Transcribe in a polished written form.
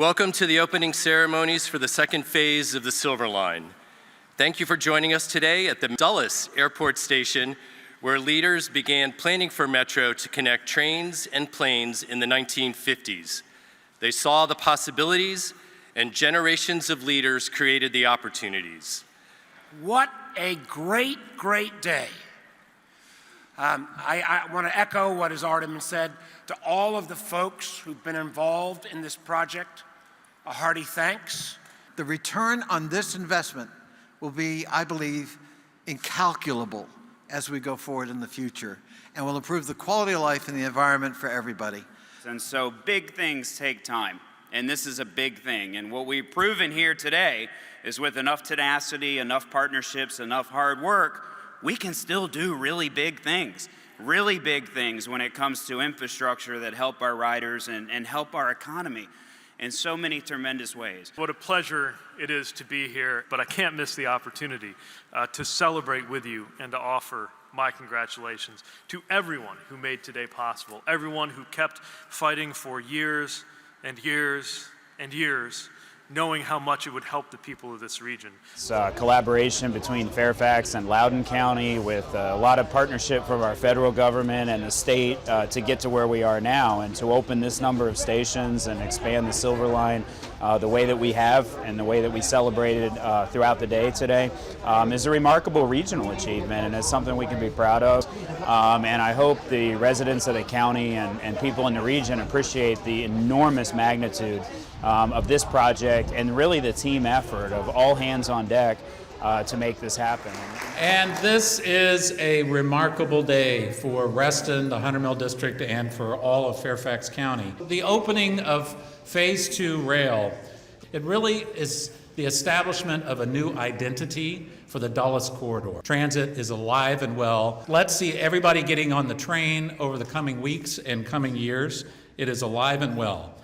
Welcome to the opening ceremonies for the second phase of the Silver Line. Thank you for joining us today at the Dulles Airport Station, where leaders began planning for Metro to connect trains and planes in the 1950s. They saw the possibilities, and generations of leaders created the opportunities. What a great, great day. I want to echo what has already been said to all of the folks who've been involved in this project. A hearty thanks. The return on this investment will be, I believe, incalculable as we go forward in the future, and will improve the quality of life and the environment for everybody. And so big things take time, and this is a big thing. And what we've proven here today is with enough tenacity, enough partnerships, enough hard work, we can still do really big things when it comes to infrastructure that help our riders and help our economy in so many tremendous ways. What a pleasure it is to be here, but I can't miss the opportunity to celebrate with you and to offer my congratulations to everyone who made today possible, everyone who kept fighting for years and years and years, knowing how much it would help the people of this region. It's a collaboration between Fairfax and Loudoun County with a lot of partnership from our federal government and the state to get to where we are now, and to open this number of stations and expand the Silver Line the way that we have and the way that we celebrated throughout the day today is a remarkable regional achievement, and it's something we can be proud of. And I hope the residents of the county and people in the region appreciate the enormous magnitude of this project and really the team effort of all hands on deck to make this happen. And this is a remarkable day for Reston, the Hunter Mill District, and for all of Fairfax County. The opening of Phase 2 rail, it really is the establishment of a new identity for the Dulles corridor. Transit is alive and well. Let's see everybody getting on the train over the coming weeks and coming years. It is alive and well.